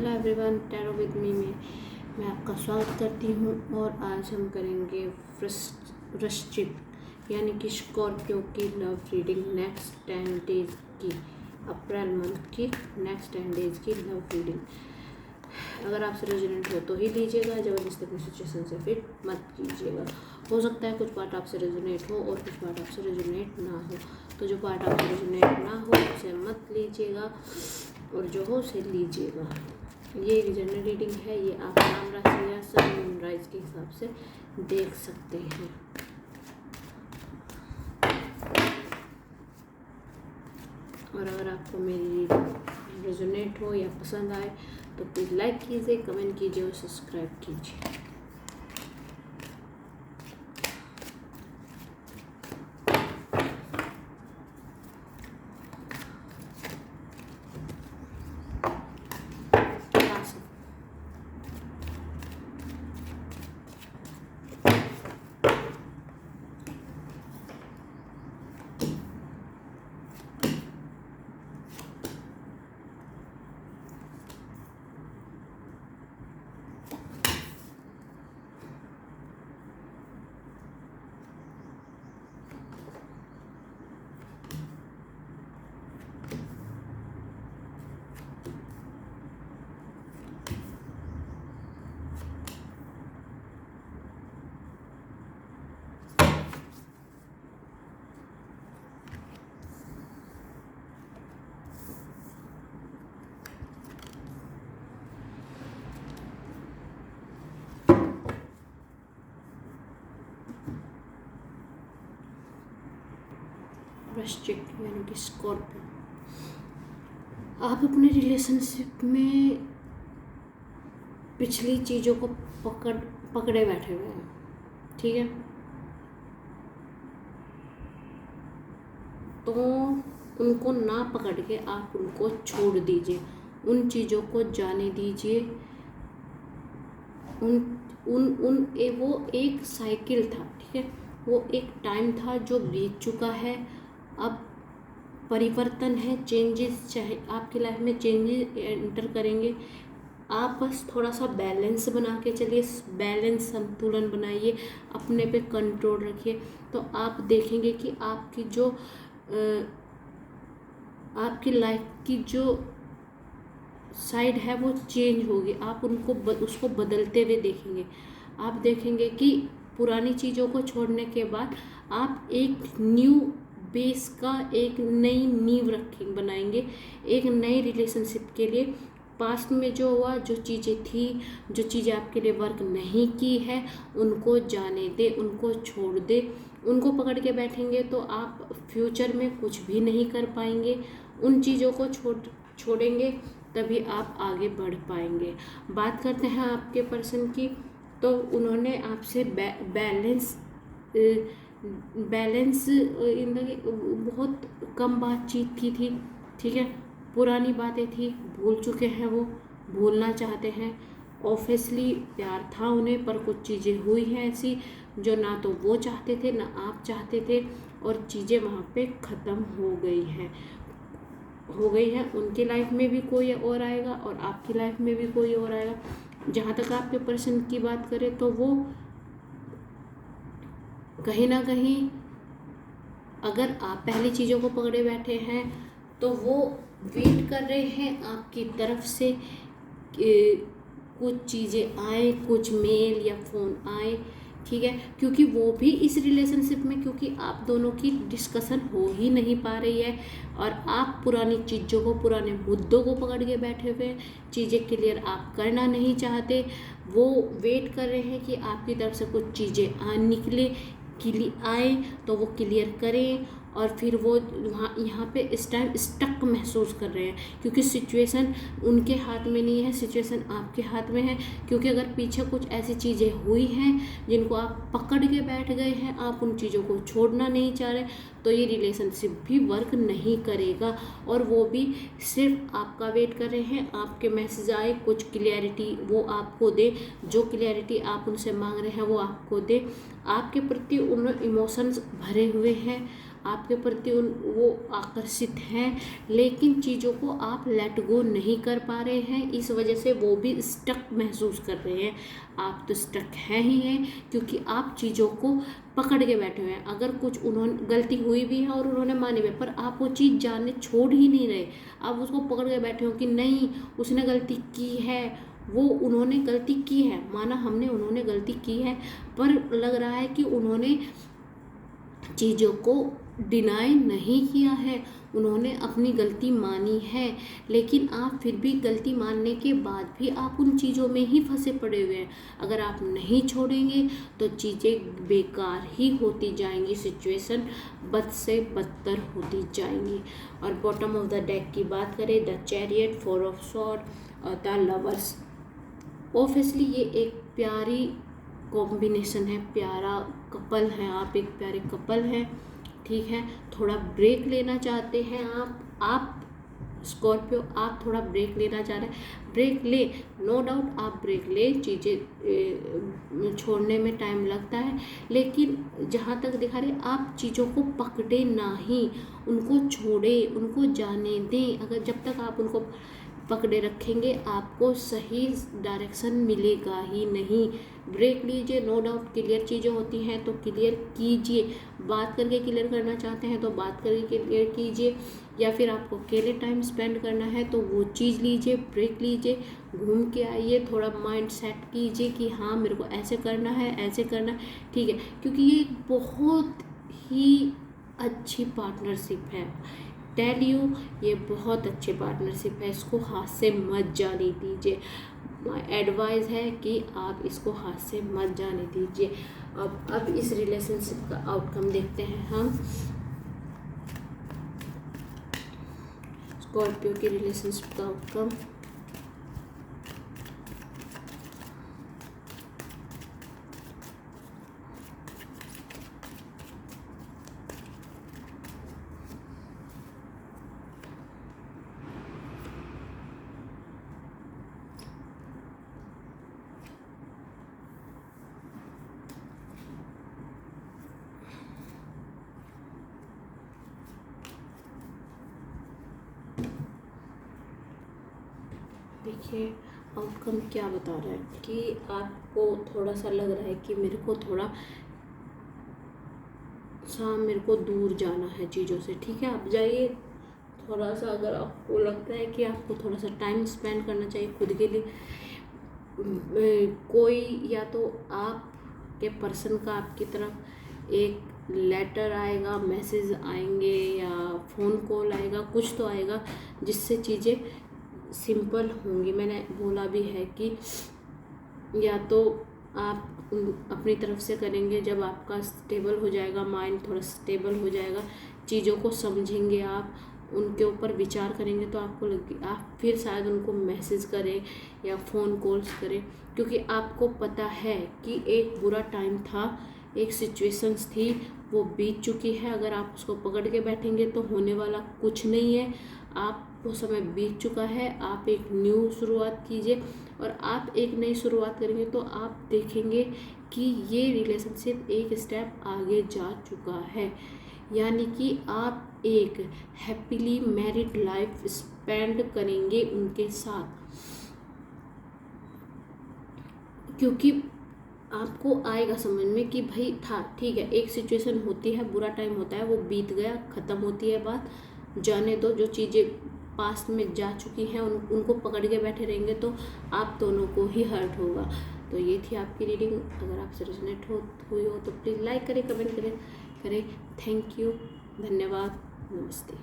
Hello everyone, tarot with me में मैं आपका स्वागत करती हूँ। और आज हम करेंगे वृश्चिक यानी कि स्कॉर्पियो की लव रीडिंग नेक्स्ट 10 डेज की, अप्रैल मंथ की नेक्स्ट 10 डेज की लव रीडिंग। अगर आपसे रेजोनेट हो तो ही लीजिएगा, ज़बरदस्ती अपनी सिचुएशन से फिट मत कीजिएगा। हो सकता है कुछ पार्ट आपसे रेजोनेट हो और कुछ पार्ट आपसे रेजोनेट ना हो, तो जो पार्ट आपसे रेजोनेट ना हो उसे मत लीजिएगा और जो हो उसे लीजिएगा। ये जनरल रीडिंग है, ये आप नाम राशि या सन मूनराइज के हिसाब से देख सकते हैं। और अगर आपको मेरी रीडिंग रेजोनेट हो या पसंद आए तो प्लीज़ लाइक कीजिए, कमेंट कीजिए और सब्सक्राइब कीजिए। वृश्चिक यानी कि स्कॉर्पियो, आप अपने रिलेशनशिप में पिछली चीज़ों को पकड़े बैठे हुए हैं, ठीक है। तो उनको ना पकड़ के आप उनको छोड़ दीजिए, उन चीज़ों को जाने दीजिए। वो एक साइकिल था, ठीक है, वो एक टाइम था जो बीत चुका है। अब परिवर्तन है, चेंजेस, चाहे आपकी लाइफ में चेंजेस एंटर करेंगे। आप बस थोड़ा सा बैलेंस बना के चलिए, बैलेंस संतुलन बनाइए, अपने पे कंट्रोल रखिए। तो आप देखेंगे कि आपकी जो आपकी लाइफ की जो साइड है वो चेंज होगी। आप उसको बदलते हुए देखेंगे। आप देखेंगे कि पुरानी चीज़ों को छोड़ने के बाद आप एक न्यू बेस का एक नई नींव बनाएंगे, एक नई रिलेशनशिप के लिए। पास्ट में जो हुआ, जो चीज़ें थी, जो चीज़ें आपके लिए वर्क नहीं की है, उनको जाने दे, उनको छोड़ दे। उनको पकड़ के बैठेंगे तो आप फ्यूचर में कुछ भी नहीं कर पाएंगे। उन चीज़ों को छोड़ेंगे तभी आप आगे बढ़ पाएंगे। बात करते हैं आपके पर्सन की, तो उन्होंने आपसे बैलेंस बहुत कम बातचीत की थी, ठीक है। पुरानी बातें थी, भूल चुके हैं, वो भूलना चाहते हैं। ऑब्वियसली प्यार था उन्हें, पर कुछ चीज़ें हुई हैं ऐसी जो ना तो वो चाहते थे ना आप चाहते थे, और चीज़ें वहाँ पे ख़त्म हो गई हैं। उनकी लाइफ में भी कोई और आएगा और आपकी लाइफ में भी कोई और आएगा। जहाँ तक आपके पर्सन की बात करें तो वो कहीं ना कहीं, अगर आप पहली चीज़ों को पकड़े बैठे हैं तो वो वेट कर रहे हैं आपकी तरफ से कुछ चीज़ें आए, कुछ मेल या फ़ोन आए, ठीक है। क्योंकि वो भी इस रिलेशनशिप में, क्योंकि आप दोनों की डिस्कशन हो ही नहीं पा रही है और आप पुरानी चीज़ों को, पुराने मुद्दों को पकड़ के बैठे हुए हैं, चीज़ें क्लियर आप करना नहीं चाहते। वो वेट कर रहे हैं कि आपकी तरफ से कुछ चीज़ें निकले, आए तो वो क्लियर करें, और फिर वो यहाँ पे इस टाइम स्टक महसूस कर रहे हैं, क्योंकि सिचुएशन उनके हाथ में नहीं है, सिचुएशन आपके हाथ में है। क्योंकि अगर पीछे कुछ ऐसी चीज़ें हुई हैं जिनको आप पकड़ के बैठ गए हैं, आप उन चीज़ों को छोड़ना नहीं चाह रहे, तो ये रिलेशनशिप भी वर्क नहीं करेगा। और वो भी सिर्फ आपका वेट कर रहे हैं, आपके मैसेज आए, कुछ क्लियरिटी वो आपको दे, जो क्लियरिटी आप उनसे मांग रहे हैं वो आपको दे। आपके प्रति उन इमोशंस भरे हुए हैं, आपके प्रति वो आकर्षित हैं, लेकिन चीज़ों को आप लेट गो नहीं कर पा रहे हैं। इस वजह से वो भी स्टक महसूस कर रहे हैं। आप तो स्टक हैं ही हैं, क्योंकि आप चीज़ों को पकड़ के बैठे हुए हैं। अगर कुछ उन्होंने गलती हुई भी है और उन्होंने मानी भी है, पर आप वो चीज़ जानने छोड़ ही नहीं रहे। आप उसको पकड़ के बैठे हो कि नहीं, उसने गलती की है, वो उन्होंने गलती की है, माना हमने उन्होंने गलती की है, पर लग रहा है कि उन्होंने चीज़ों को डिनाई नहीं किया है, उन्होंने अपनी गलती मानी है। लेकिन आप फिर भी गलती मानने के बाद भी आप उन चीज़ों में ही फंसे पड़े हुए हैं। अगर आप नहीं छोड़ेंगे तो चीज़ें बेकार ही होती जाएंगी, सिचुएशन बद से बदतर होती जाएंगी। और बॉटम ऑफ द डेक की बात करें, द चैरियट, 4 ऑफ स्वॉर्ड और द लवर्स। ऑब्वियसली ये एक प्यारी कॉम्बिनेशन है, प्यारा कपल है, आप एक प्यारे कपल हैं, ठीक है। थोड़ा ब्रेक लेना चाहते हैं आप स्कॉर्पियो, आप थोड़ा ब्रेक लेना चाह रहे हैं, ब्रेक ले, नो डाउट आप ब्रेक ले, चीज़ें छोड़ने में टाइम लगता है, लेकिन जहाँ तक दिखा रहे आप चीज़ों को पकड़े ना ही, उनको छोड़े, उनको जाने दें। अगर जब तक आप उनको पकड़े रखेंगे आपको सही डायरेक्शन मिलेगा ही नहीं। ब्रेक लीजिए, नो डाउट क्लियर चीज़ें होती हैं तो क्लियर कीजिए, बात करके क्लियर करना चाहते हैं तो बात करके क्लियर कीजिए, या फिर आपको अकेले टाइम स्पेंड करना है तो वो चीज़ लीजिए, ब्रेक लीजिए, घूम के आइए, थोड़ा माइंड सेट कीजिए कि हाँ मेरे को ऐसे करना है, ऐसे करना है, ठीक है। क्योंकि ये बहुत ही अच्छी पार्टनरशिप है, टेल यू, ये बहुत अच्छे पार्टनरशिप है, इसको हाथ से मत जाने दीजिए। माय एडवाइस है कि आप इसको हाथ से मत जाने दीजिए। अब इस रिलेशनशिप का आउटकम देखते हैं हम। स्कॉर्पियो की रिलेशनशिप का आउटकम, देखिए आउटकम क्या बता रहा है कि आपको थोड़ा सा लग रहा है कि मेरे को थोड़ा सा मेरे को दूर जाना है चीज़ों से, ठीक है। आप जाइए थोड़ा सा, अगर आपको लगता है कि आपको थोड़ा सा टाइम स्पेंड करना चाहिए खुद के लिए, कोई या तो आपके पर्सन का आपकी तरफ एक लेटर आएगा, मैसेज आएंगे या फ़ोन कॉल आएगा, कुछ तो आएगा जिससे चीज़ें सिंपल होंगी। मैंने बोला भी है कि या तो आप अपनी तरफ से करेंगे, जब आपका स्टेबल हो जाएगा माइंड, थोड़ा स्टेबल हो जाएगा, चीज़ों को समझेंगे, आप उनके ऊपर विचार करेंगे तो आपको लगे आप फिर शायद उनको मैसेज करें या फ़ोन कॉल्स करें, क्योंकि आपको पता है कि एक बुरा टाइम था, एक सिचुएशंस थी, वो बीत चुकी है। अगर आप उसको पकड़ के बैठेंगे तो होने वाला कुछ नहीं है, आप वो समय बीत चुका है। आप एक न्यू शुरुआत कीजिए, और आप एक नई शुरुआत करेंगे तो आप देखेंगे कि ये रिलेशनशिप एक स्टेप आगे जा चुका है, यानी कि आप एक हैप्पीली मैरिड लाइफ स्पेंड करेंगे उनके साथ। क्योंकि आपको आएगा समझ में कि भाई था, ठीक है, एक सिचुएशन होती है, बुरा टाइम होता है, वो बीत गया, ख़त्म होती है बात, जाने दो। जो चीज़ें पास्ट में जा चुकी हैं उनको पकड़ के बैठे रहेंगे तो आप दोनों को ही हर्ट होगा। तो ये थी आपकी रीडिंग। अगर आपसे रेजोनेट हुई हो तो प्लीज़ लाइक करें, कमेंट करें। थैंक यू, धन्यवाद, नमस्ते।